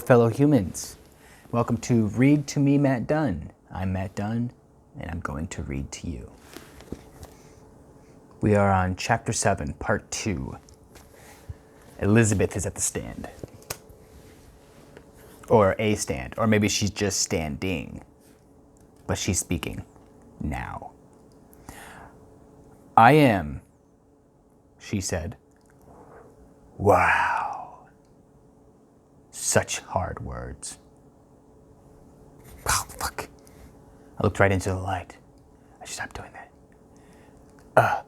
Fellow humans, welcome to Read to Me, Matt Dunn. I'm Matt Dunn, and I'm going to read to you. We are on Chapter 7, Part 2. Elizabeth is at the stand. Or a stand, or maybe she's just standing. But she's speaking now. I am, she said. Wow. Such hard words. Oh, fuck. I looked right into the light. I should stop doing that.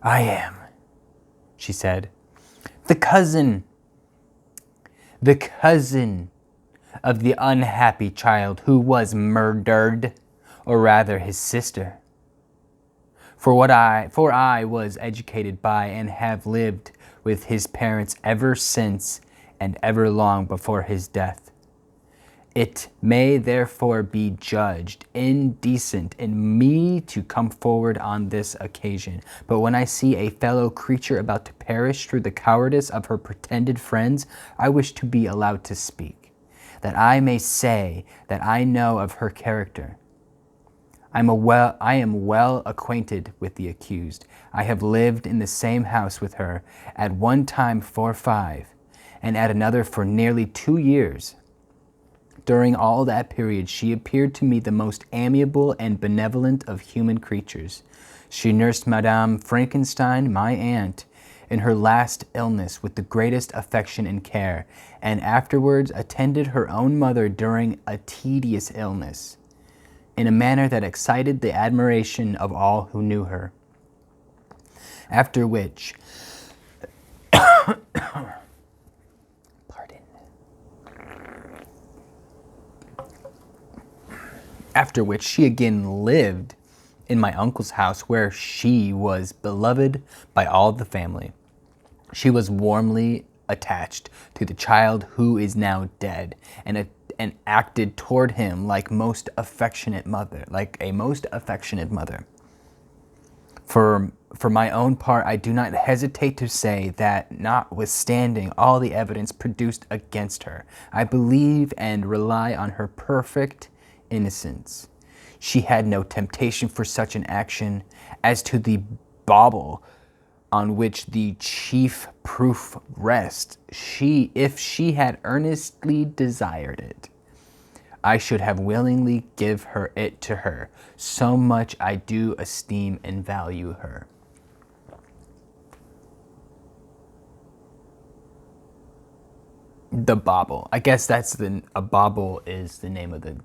I am, she said. The cousin of the unhappy child who was murdered, or rather his sister. For I was educated by and have lived with his parents ever since and ever long before his death. It may therefore be judged indecent in me to come forward on this occasion. But when I see a fellow creature about to perish through the cowardice of her pretended friends, I wish to be allowed to speak, that I may say that I know of her character. I am well acquainted with the accused. I have lived in the same house with her, at one time for 5, and at another for nearly 2 years. During all that period, she appeared to me the most amiable and benevolent of human creatures. She nursed Madame Frankenstein, my aunt, in her last illness with the greatest affection and care, and afterwards attended her own mother during a tedious illness, in a manner that excited the admiration of all who knew her. After which, she again lived in my uncle's house, where she was beloved by all the family. She was warmly attached to the child who is now dead, and acted toward him like a most affectionate mother. For my own part, I do not hesitate to say that, notwithstanding all the evidence produced against her, I believe and rely on her perfect innocence. She had no temptation for such an action. As to the bauble on which the chief proof rests, if she had earnestly desired it, I should have willingly give it to her. So much I do esteem and value her. The bauble. I guess a bauble is the name of the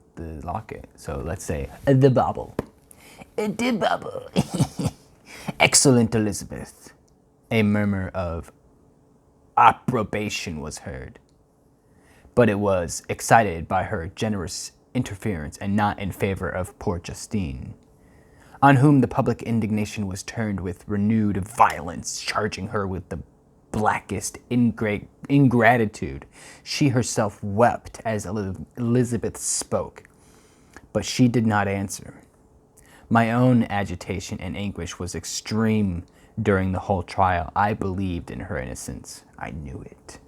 locket. So let's say the bauble. The bauble. Excellent, Elizabeth. A murmur of approbation was heard, but it was excited by her generous interference and not in favor of poor Justine, on whom the public indignation was turned with renewed violence, charging her with the blackest ingratitude. She herself wept as Elizabeth spoke, but she did not answer. My own agitation and anguish was extreme during the whole trial. I believed in her innocence. I knew it.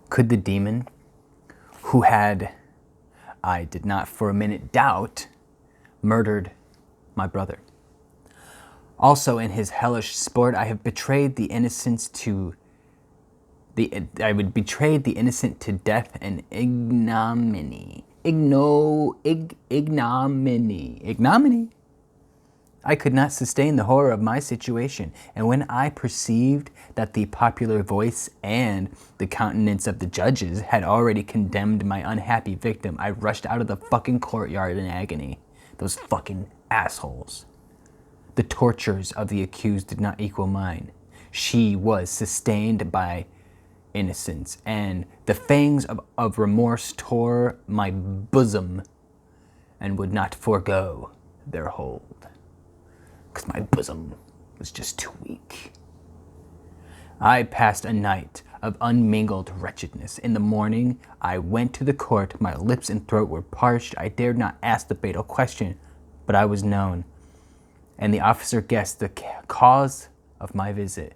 Could the demon, who had, I did not for a minute doubt, murdered my brother? Also, in his hellish sport, I have betrayed the innocent to death and ignominy. Ignominy. I could not sustain the horror of my situation, and when I perceived that the popular voice and the countenance of the judges had already condemned my unhappy victim, I rushed out of the fucking courtyard in agony. Those fucking assholes. The tortures of the accused did not equal mine. She was sustained by innocence, and the fangs of remorse tore my bosom and would not forego their hold, because my bosom was just too weak. I passed a night of unmingled wretchedness. In the morning, I went to the court. My lips and throat were parched. I dared not ask the fatal question, but I was known, and the officer guessed the cause of my visit.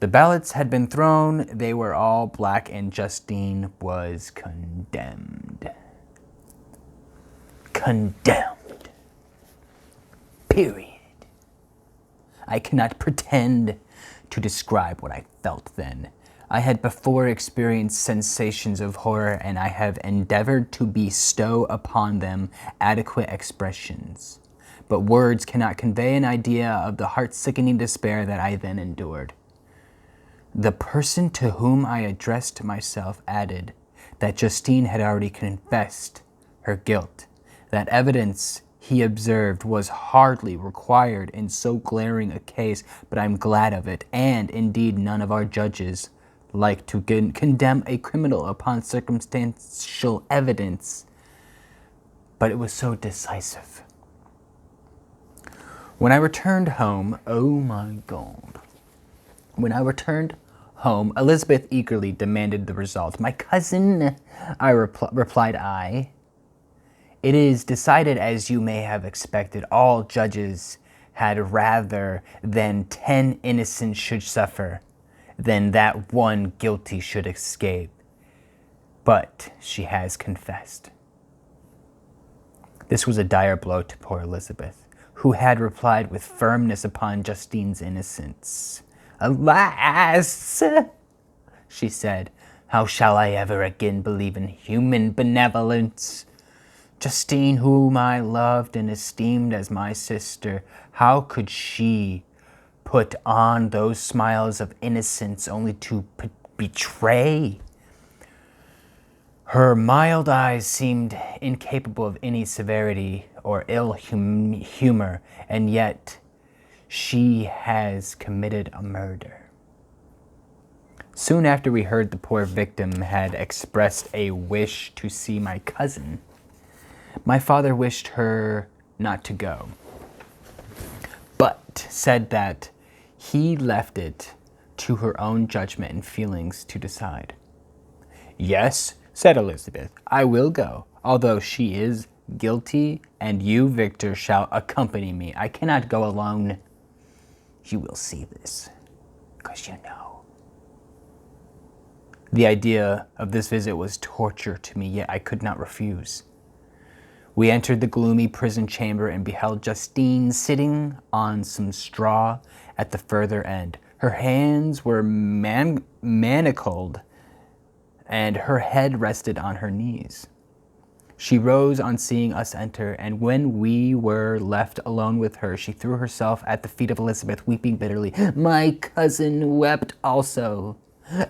The ballots had been thrown, they were all black, and Justine was condemned. Condemned. Period. I cannot pretend to describe what I felt then. I had before experienced sensations of horror, and I have endeavored to bestow upon them adequate expressions. But words cannot convey an idea of the heart-sickening despair that I then endured. The person to whom I addressed myself added that Justine had already confessed her guilt, that evidence he observed was hardly required in so glaring a case, but I'm glad of it, and indeed none of our judges like to condemn a criminal upon circumstantial evidence, but it was so decisive. When I returned home, oh my God. When I returned home, Elizabeth eagerly demanded the result. My cousin, replied I, it is decided as you may have expected. All judges had rather than 10 innocent should suffer, than that one guilty should escape. But she has confessed. This was a dire blow to poor Elizabeth, who had replied with firmness upon Justine's innocence. Alas, she said, how shall I ever again believe in human benevolence? Justine, whom I loved and esteemed as my sister, how could she put on those smiles of innocence only to betray? Her mild eyes seemed incapable of any severity or ill humor, and yet she has committed a murder. Soon after we heard the poor victim had expressed a wish to see my cousin, my father wished her not to go, but said that he left it to her own judgment and feelings to decide. Yes, said Elizabeth, I will go, although she is guilty, and you, Victor, shall accompany me. I cannot go alone. You will see this, because you know. The idea of this visit was torture to me, yet I could not refuse. We entered the gloomy prison chamber and beheld Justine sitting on some straw at the further end. Her hands were manacled, and her head rested on her knees. She rose on seeing us enter, and when we were left alone with her, she threw herself at the feet of Elizabeth, weeping bitterly. My cousin wept also.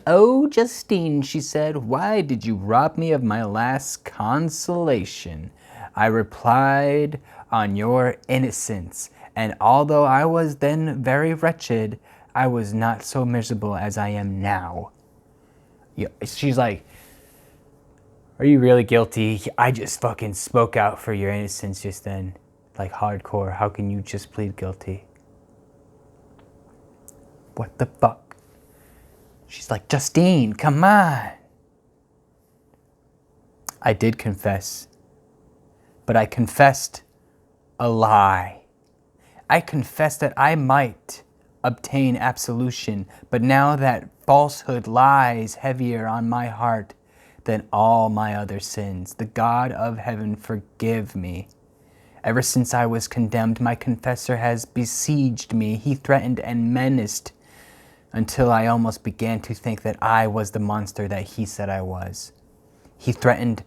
Oh, Justine, she said, why did you rob me of my last consolation? I replied on your innocence, and although I was then very wretched, I was not so miserable as I am now. She's like, are you really guilty? I just fucking spoke out for your innocence just then. Like hardcore. How can you just plead guilty? What the fuck? She's like, Justine, come on. I did confess. But I confessed a lie. I confessed that I might obtain absolution, but now that falsehood lies heavier on my heart than all my other sins. The God of heaven forgive me. Ever since I was condemned, my confessor has besieged me. He threatened and menaced until I almost began to think that I was the monster that he said I was. He threatened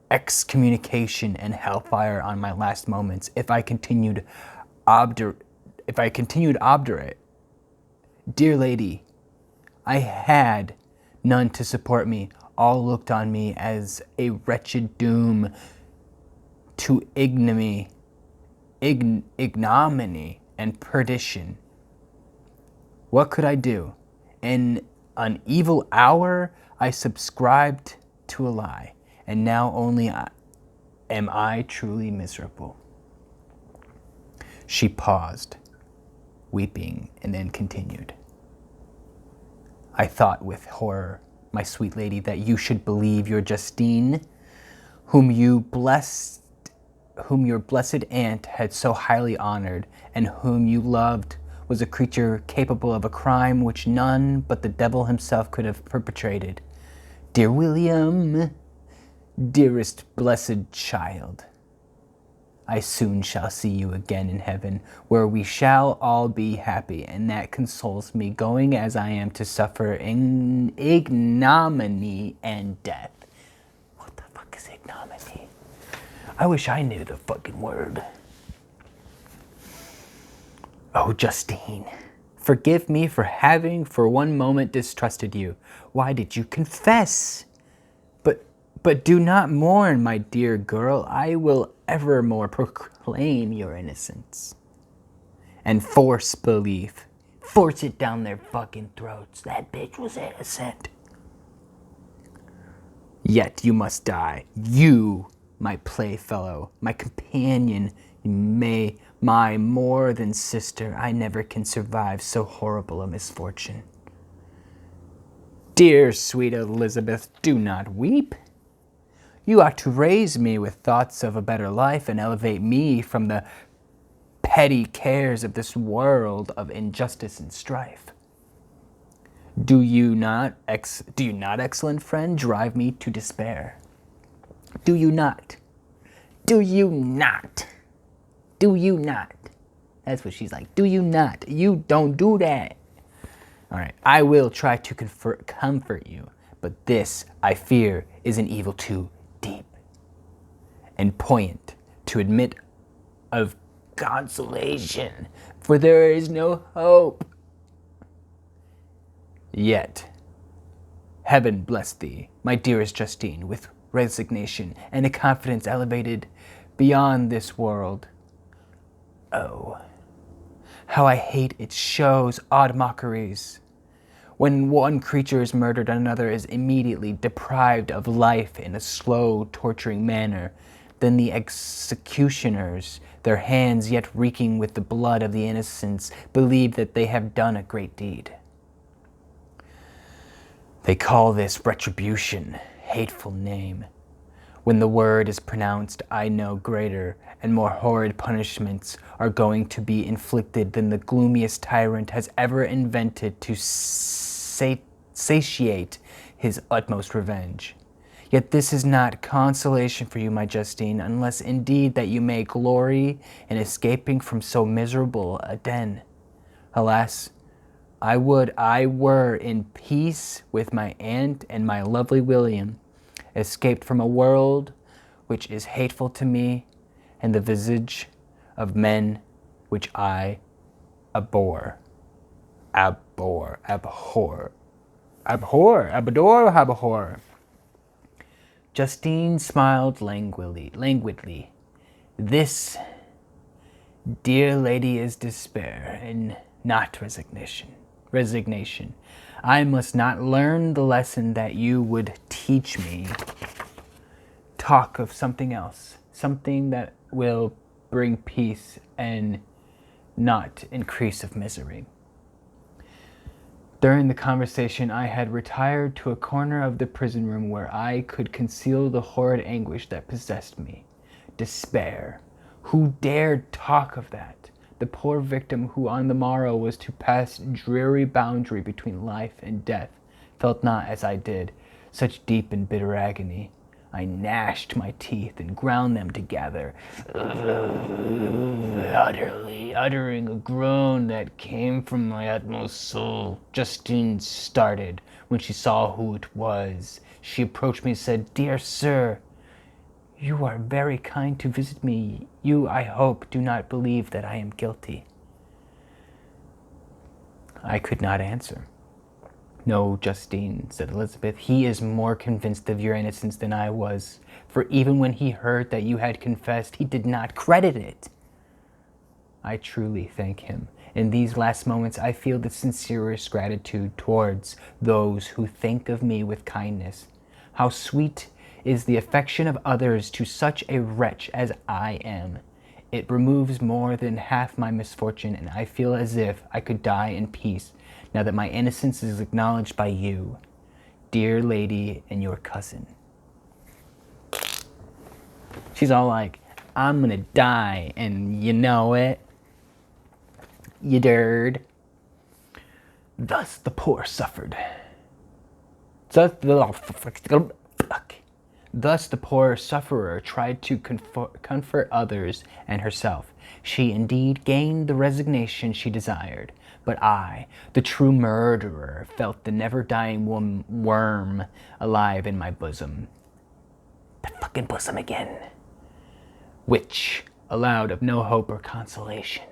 excommunication and hellfire on my last moments if I continued obdurate. Dear lady, I had none to support me. All looked on me as a wretched doom to ignominy and perdition. What could I do? In an evil hour, I subscribed to a lie, and now only am I truly miserable. She paused, weeping, and then continued. I thought with horror, my sweet lady, that you should believe your Justine, whom your blessed aunt had so highly honored, and whom you loved was a creature capable of a crime which none but the devil himself could have perpetrated. Dear William, dearest blessed child, I soon shall see you again in heaven, where we shall all be happy, and that consoles me, going as I am to suffer ignominy and death. What the fuck is ignominy? I wish I knew the fucking word. Oh, Justine, forgive me for having for one moment distrusted you. Why did you confess? But do not mourn, my dear girl. I will evermore proclaim your innocence. And force belief. Force it down their fucking throats. That bitch was innocent. Yet you must die. You, my playfellow, my companion, my more than sister. I never can survive so horrible a misfortune. Dear sweet Elizabeth, do not weep. You ought to raise me with thoughts of a better life and elevate me from the petty cares of this world of injustice and strife. Do you not, excellent friend, drive me to despair? Do you not? Do you not? Do you not? That's what she's like. Do you not? You don't do that. All right, I will try to comfort you, but this, I fear, is an evil too deep and poignant to admit of consolation, for there is no hope. Yet, heaven bless thee, my dearest Justine, with resignation and a confidence elevated beyond this world. Oh, how I hate its shows, odd mockeries. When one creature is murdered, another is immediately deprived of life in a slow, torturing manner. Then the executioners, their hands yet reeking with the blood of the innocents, believe that they have done a great deed. They call this retribution, hateful name. When the word is pronounced, I know greater and more horrid punishments are going to be inflicted than the gloomiest tyrant has ever invented to satiate his utmost revenge. Yet this is not consolation for you, my Justine, unless indeed that you may glory in escaping from so miserable a den. Alas, I would I were in peace with my aunt and my lovely William, escaped from a world which is hateful to me, and the visage of men which I abhor. Abhor. Justine smiled languidly. This, dear lady, is despair, and not resignation. I must not learn the lesson that you would teach me. Talk of something else, something that will bring peace and not increase of misery. During the conversation, I had retired to a corner of the prison room where I could conceal the horrid anguish that possessed me. Despair. Who dared talk of that? The poor victim who on the morrow was to pass dreary boundary between life and death felt not as I did, such deep and bitter agony. I gnashed my teeth and ground them together, uttering a groan that came from my utmost soul. Justine started when she saw who it was. She approached me and said, "Dear sir, you are very kind to visit me. You, I hope, do not believe that I am guilty." I could not answer. "No, Justine," said Elizabeth, "he is more convinced of your innocence than I was, for even when he heard that you had confessed, he did not credit it." I truly thank him. In these last moments, I feel the sincerest gratitude towards those who think of me with kindness. How sweet is the affection of others to such a wretch as I am. It removes more than half my misfortune, and I feel as if I could die in peace, now that my innocence is acknowledged by you, dear lady, and your cousin. She's all like, I'm gonna die, and you know it. You dird. Thus the poor suffered. Thus the poor sufferer tried to comfort others and herself. She indeed gained the resignation she desired, but I, the true murderer, felt the never-dying worm alive in my bosom. The fucking bosom again. Which allowed of no hope or consolation.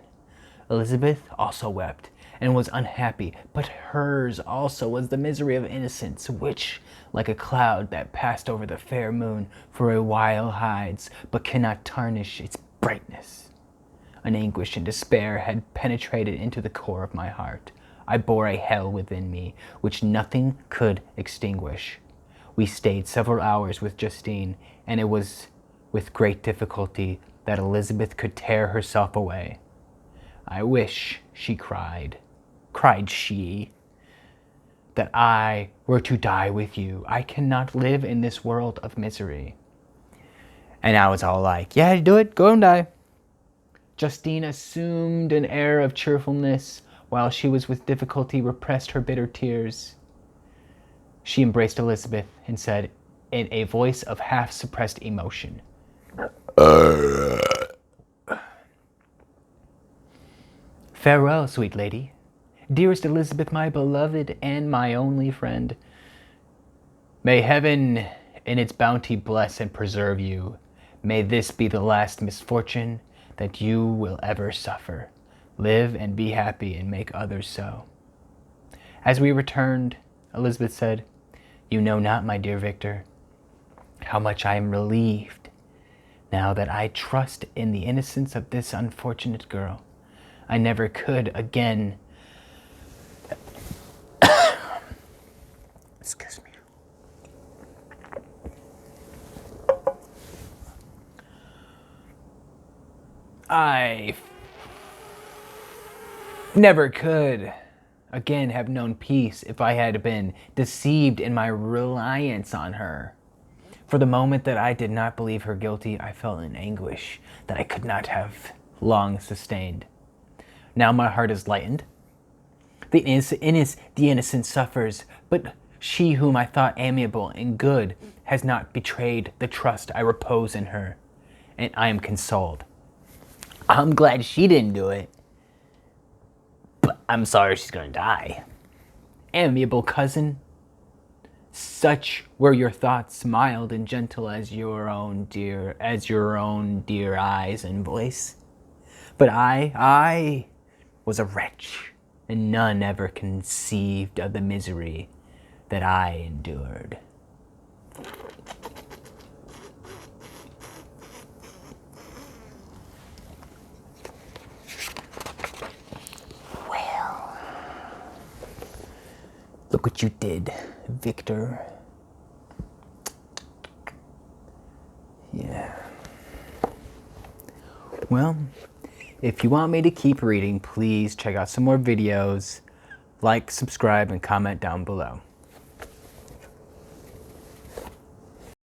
Elizabeth also wept and was unhappy, but hers also was the misery of innocence, which, like a cloud that passed over the fair moon, for a while hides, but cannot tarnish its brightness. An anguish and despair had penetrated into the core of my heart. I bore a hell within me, which nothing could extinguish. We stayed several hours with Justine, and it was with great difficulty that Elizabeth could tear herself away. I wish, she cried she, that I were to die with you. I cannot live in this world of misery. And I was all like, yeah, do it, go and die. Justine assumed an air of cheerfulness, while she was with difficulty repressed her bitter tears. She embraced Elizabeth and said in a voice of half-suppressed emotion, "Farewell, sweet lady. Dearest Elizabeth, my beloved and my only friend. May heaven in its bounty bless and preserve you. May this be the last misfortune that you will ever suffer. Live and be happy and make others so." As we returned, Elizabeth said, "You know not, my dear Victor, how much I am relieved now that I trust in the innocence of this unfortunate girl. I never could again..." Excuse me. I never could again have known peace if I had been deceived in my reliance on her. For the moment that I did not believe her guilty, I felt an anguish that I could not have long sustained. Now my heart is lightened. The innocent suffers, but she whom I thought amiable and good has not betrayed the trust I repose in her, and I am consoled. I'm glad she didn't do it, but I'm sorry she's gonna die. Amiable cousin, such were your thoughts, mild and gentle as your own dear eyes and voice. But I was a wretch, and none ever conceived of the misery that I endured. Well, look what you did, Victor. Yeah. Well, if you want me to keep reading, please check out some more videos. Like, subscribe, and comment down below.